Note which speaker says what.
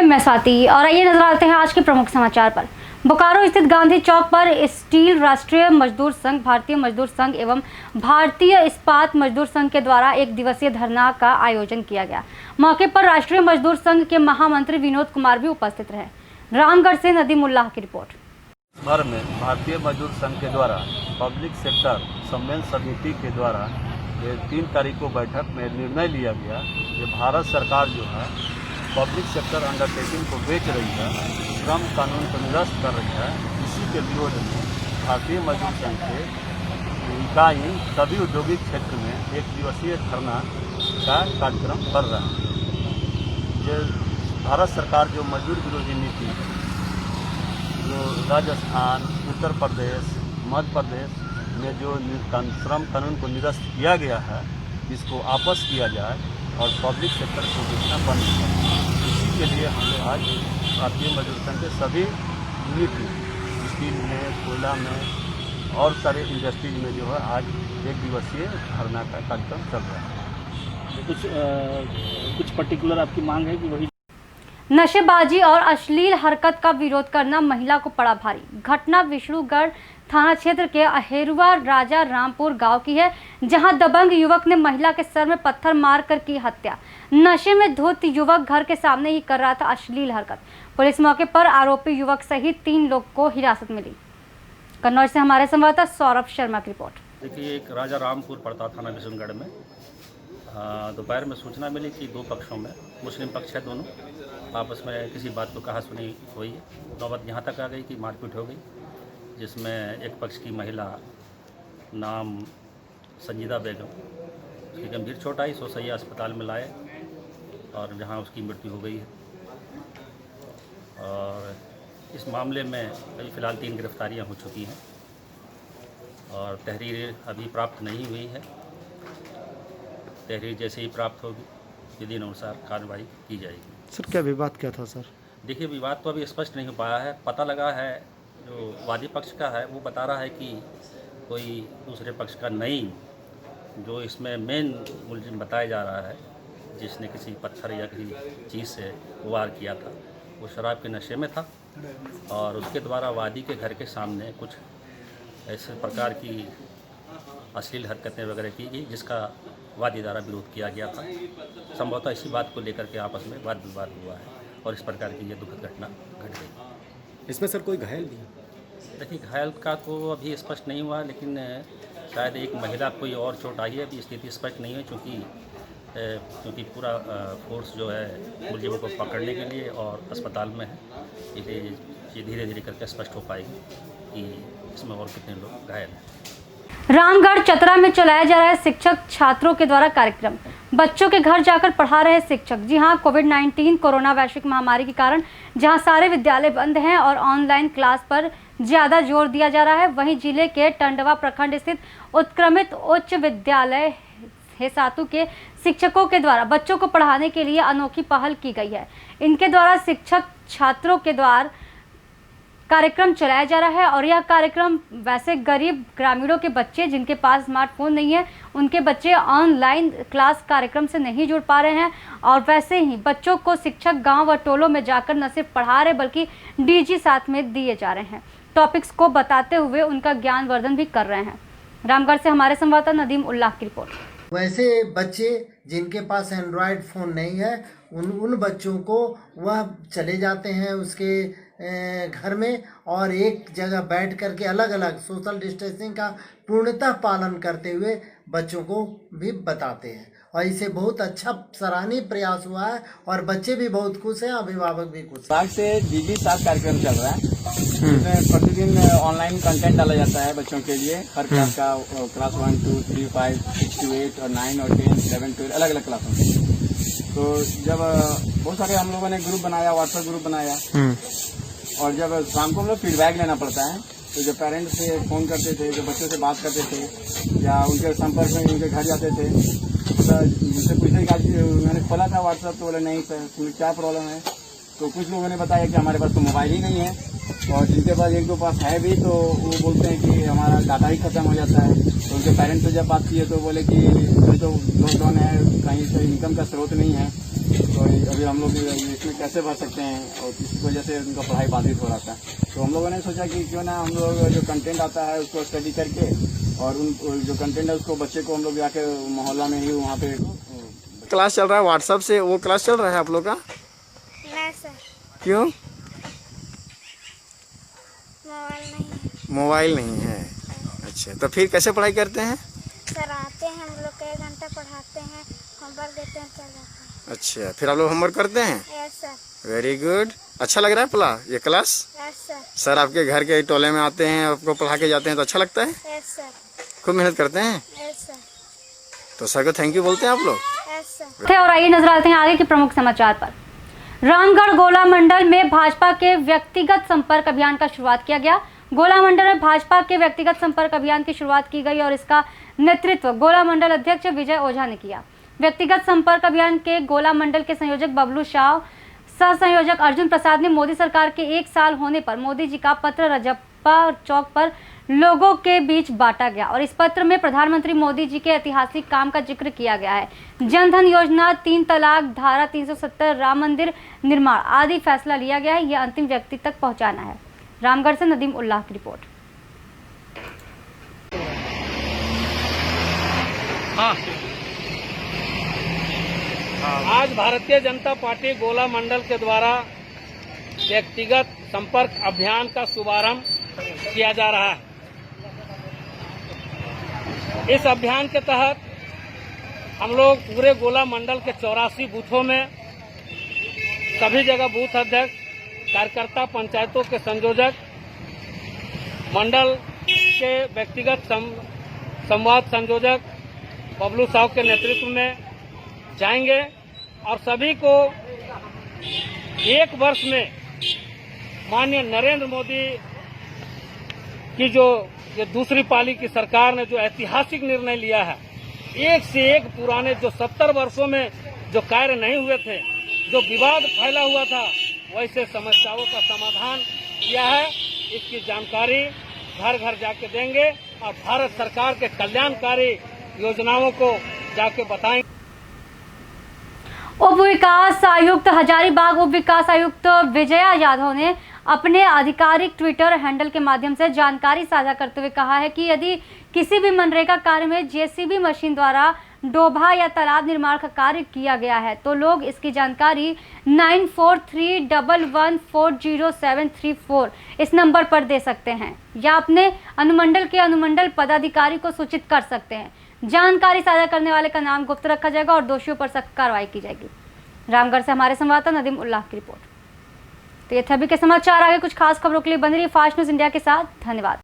Speaker 1: मैं स्वाति और आइए नजर आते हैं आज के प्रमुख समाचार पर। बोकारो स्थित गांधी चौक पर स्टील राष्ट्रीय मजदूर संघ, भारतीय मजदूर संघ एवं भारतीय इस्पात मजदूर संघ के द्वारा एक दिवसीय धरना का आयोजन किया गया। मौके पर राष्ट्रीय मजदूर संघ के महामंत्री विनोद कुमार भी उपस्थित रहे। रामगढ़ से नदीम उल्लाह की रिपोर्ट।
Speaker 2: भर में भारतीय मजदूर संघ के द्वारा पब्लिक सेक्टर सम्मेलन समिति के द्वारा ये 3 तारीख को बैठक में निर्णय लिया गया कि भारत सरकार जो है पब्लिक सेक्टर अंडरटेकिंग को बेच रही है, श्रम कानून को निरस्त कर रही है। इसी के विरोध में भारतीय मजदूर संघ के इकाई सभी औद्योगिक क्षेत्र में एक दिवसीय धरना का कार्यक्रम कर रहा है। जो भारत सरकार जो मजदूर विरोधी नीति जो राजस्थान, उत्तर प्रदेश, मध्य प्रदेश में जो श्रम कानून को निरस्त किया गया है, इसको वापस किया जाए और पब्लिक सेक्टर को बेचना बंद किया। इसी के लिए हम लोग आज भारतीय मजदूर संघ के सभी यूनिट स्टील में, कोयला में और सारे इंडस्ट्रीज में जो है आज एक दिवसीय धरना का कार्यक्रम चल रहा है।
Speaker 3: कुछ पर्टिकुलर आपकी मांग है कि वही
Speaker 1: नशेबाजी और अश्लील हरकत का विरोध करना महिला को पड़ा भारी। घटना विष्णुगढ़ थाना क्षेत्र के अहेरुआ राजा रामपुर गांव की है, जहां दबंग युवक ने महिला के सर में पत्थर मारकर की हत्या। नशे में धुत युवक घर के सामने ही कर रहा था अश्लील हरकत। पुलिस मौके पर आरोपी युवक सहित 3 लोग को हिरासत में ली। कन्नौज से हमारे संवाददाता सौरभ शर्मा की रिपोर्ट।
Speaker 3: देखिए, एक राजा रामपुर पड़ता थाना विष्णुगढ़ में दोपहर में सूचना मिली कि 2 पक्षों में, मुस्लिम पक्ष है दोनों, आपस में किसी बात को कहा सुनी हुई है। नौबत यहाँ तक आ गई कि मारपीट हो गई, जिसमें एक पक्ष की महिला नाम संजीदा बेगम, उसकी गंभीर चोट आई, सोसैया अस्पताल में लाए और जहाँ उसकी मृत्यु हो गई है। और इस मामले में अभी फ़िलहाल 3 गिरफ्तारियाँ हो चुकी हैं और तहरीर अभी प्राप्त नहीं हुई है। तहरीर जैसे ही प्राप्त होगी विधि अनुसार कार्रवाई की जाएगी।
Speaker 4: सर, क्या विवाद क्या था सर?
Speaker 3: देखिए, विवाद तो अभी स्पष्ट नहीं हो पाया है। पता लगा है जो वादी पक्ष का है वो बता रहा है कि कोई दूसरे पक्ष का नहीं, जो इसमें मेन मुलजिम बताया जा रहा है, जिसने किसी पत्थर या किसी चीज़ से वार किया था, वो शराब के नशे में था और उसके द्वारा वादी के घर के सामने कुछ ऐसे प्रकार की अश्लील हरकतें वगैरह की गई, जिसका वादी द्वारा विरोध किया गया था। संभवतः इसी बात को लेकर के आपस में वाद विवाद हुआ है और इस प्रकार की ये दुखद घटना घट गई।
Speaker 4: इसमें सर कोई घायल भी?
Speaker 3: देखिए, घायल का तो अभी स्पष्ट नहीं हुआ, लेकिन शायद एक महिला कोई और चोट आई है। अभी स्थिति स्पष्ट नहीं है, क्योंकि पूरा फोर्स जो है मुलजिमों को पकड़ने के लिए और अस्पताल में है। इसलिए ये धीरे धीरे करके स्पष्ट हो पाएगी कि इसमें और कितने लोग घायल हैं।
Speaker 1: रामगढ़ चतरा में चलाया जा रहा है शिक्षक छात्रों के द्वारा कार्यक्रम। बच्चों के घर जाकर पढ़ा रहे शिक्षक। जी हां, कोविड-19 कोरोना वैश्विक महामारी के कारण जहां सारे विद्यालय बंद हैं और ऑनलाइन क्लास पर ज्यादा जोर दिया जा रहा है, वहीं जिले के टंडवा प्रखंड स्थित उत्क्रमित उच्च विद्यालय हेसातु के शिक्षकों के द्वारा बच्चों को पढ़ाने के लिए अनोखी पहल की गई है। इनके द्वारा शिक्षक छात्रों के द्वारा कार्यक्रम चलाया जा रहा है और यह कार्यक्रम वैसे गरीब ग्रामीणों के बच्चे जिनके पास स्मार्टफोन नहीं है, उनके बच्चे ऑनलाइन क्लास कार्यक्रम से नहीं जुड़ पा रहे हैं और वैसे ही बच्चों को शिक्षक गांव व टोलों में जाकर न सिर्फ पढ़ा रहे बल्कि डीजी साथ में दिए जा रहे हैं। टॉपिक्स को बताते हुए उनका ज्ञानवर्धन भी कर रहे हैं। रामगढ़ से हमारे संवाददाता नदीम उल्लाह की रिपोर्ट।
Speaker 5: वैसे बच्चे जिनके पास एंड्रॉयड फ़ोन नहीं है, उन बच्चों को वह चले जाते हैं उसके घर में और एक जगह बैठ करके अलग अलग सोशल डिस्टेंसिंग का पूर्णतः पालन करते हुए बच्चों को भी बताते हैं और इसे बहुत अच्छा सराहनीय प्रयास हुआ है और बच्चे भी बहुत खुश हैं, अभिभावक भी खुश हैं।
Speaker 6: आज से डीजी साथ कार्यक्रम चल रहा है, जिसमें प्रतिदिन ऑनलाइन कंटेंट डाला जाता है बच्चों के लिए। हर क्लास का, क्लास 1, 2, 3, 5, 6 to 8 और 9 और 10, 11, 12 अलग अलग क्लासों में। तो जब बहुत सारे हम लोगों ने ग्रुप बनाया, व्हाट्सएप ग्रुप बनाया और जब शाम को हम लोग फीडबैक लेना पड़ता है, तो जब पेरेंट्स से फ़ोन करते थे, जो बच्चों से बात करते थे या उनके संपर्क में उनके घर जाते थे, तो उनसे पूछने का मैंने खोला था व्हाट्सएप, तो बोले नहीं सर, तुम्हें क्या प्रॉब्लम है। तो कुछ लोगों ने बताया कि हमारे पास तो मोबाइल ही नहीं है और जिनके पास एक दो पास है भी तो वो बोलते हैं कि हमारा डाटा ही खत्म हो जाता है। तो उनके पेरेंट्स से जब बात किए तो बोले कि अभी तो लॉकडाउन है, कहीं से इनकम का स्रोत नहीं है, तो अभी हम लोग इसमें कैसे भर सकते हैं और किसी वजह से उनका पढ़ाई बाधित हो रहा था। तो हम लोगों ने सोचा कि क्यों ना हम लोग जो कंटेंट आता है उसको स्टडी करके और उन जो कंटेंट है उसको बच्चे को हम लोग जाके मोहल्ला में ही वहाँ पे
Speaker 7: क्लास चल रहा है व्हाट्सएप से, वो क्लास चल रहा है आप लोग का?
Speaker 8: नहीं सर,
Speaker 7: क्यों?
Speaker 8: मोबाइल नहीं है।
Speaker 7: मोबाइल नहीं है। अच्छा, तो फिर कैसे पढ़ाई करते हैं?
Speaker 8: सर आते हैं हम लोग 1 घंटा पढ़ाते हैं, होमवर्क देते हैं, चल जाते
Speaker 7: अच्छा, फिर आप लोग होमवर्क करते हैं?
Speaker 8: हैं। Yes sir.
Speaker 7: Very good. अच्छा लग रहा है ये क्लास?
Speaker 8: Yes sir.
Speaker 7: सर आपके घर के टोले में आते हैं, आपको पढ़ा के जाते हैं तो अच्छा लगता है?
Speaker 8: Yes sir.
Speaker 7: खूब मेहनत करते हैं?
Speaker 8: Yes sir.
Speaker 7: तो सर को थैंक यू बोलते हैं आप लोग?
Speaker 8: Yes sir.
Speaker 1: और आइए नजर आते हैं आगे के प्रमुख समाचार पर। रामगढ़ गोला मंडल में भाजपा के व्यक्तिगत संपर्क अभियान का शुरुआत किया गया। गोला मंडल में भाजपा के व्यक्तिगत संपर्क अभियान की शुरुआत की गई और इसका नेतृत्व गोला मंडल अध्यक्ष विजय ओझा ने किया। व्यक्तिगत संपर्क अभियान के गोला मंडल के संयोजक बबलू शाह, सह संयोजक अर्जुन प्रसाद ने मोदी सरकार के 1 साल होने पर मोदी जी का पत्र रजप्पा चौक पर लोगों के बीच बांटा गया और इस पत्र में प्रधानमंत्री मोदी जी के ऐतिहासिक काम का जिक्र किया गया है। जनधन योजना, 3 तलाक, धारा 370, राम मंदिर निर्माण आदि फैसला लिया गया है। यह अंतिम व्यक्ति तक पहुंचाना है। रामगढ़ से नदीम उल्लाह की रिपोर्ट।
Speaker 9: आज भारतीय जनता पार्टी गोला मंडल के द्वारा व्यक्तिगत संपर्क अभियान का शुभारंभ किया जा रहा है। इस अभियान के तहत हम लोग पूरे गोला मंडल के 84 बूथों में सभी जगह बूथ अध्यक्ष, कार्यकर्ता, पंचायतों के संयोजक, मंडल के व्यक्तिगत संवाद संयोजक बबलू साहब के नेतृत्व में जाएंगे और सभी को 1 वर्ष में माननीय नरेंद्र मोदी की जो ये दूसरी पाली की सरकार ने जो ऐतिहासिक निर्णय लिया है, एक से एक पुराने जो 70 वर्षों में जो कार्य नहीं हुए थे, जो विवाद फैला हुआ था, वैसे समस्याओं का समाधान किया है। इसकी जानकारी घर घर जाके देंगे और भारत सरकार के कल्याणकारी योजनाओं को जाके बताएंगे।
Speaker 1: उप विकास आयुक्त हजारीबाग उप विकास आयुक्त विजया यादव ने अपने आधिकारिक ट्विटर हैंडल के माध्यम से जानकारी साझा करते हुए कहा है कि यदि किसी भी मनरेगा कार्य में जेसीबी मशीन द्वारा डोभा या तालाब निर्माण का कार्य किया गया है तो लोग इसकी जानकारी 9431140734 इस नंबर पर दे सकते हैं या अपने अनुमंडल के अनुमंडल पदाधिकारी को सूचित कर सकते हैं। जानकारी साझा करने वाले का नाम गुप्त रखा जाएगा और दोषियों पर सख्त कार्रवाई की जाएगी। रामगढ़ से हमारे संवाददाता नदीम उल्लाह की रिपोर्ट। तो ये थे अभी के समाचार। आगे कुछ खास खबरों के लिए बने रहिए फास्ट न्यूज इंडिया के साथ। धन्यवाद।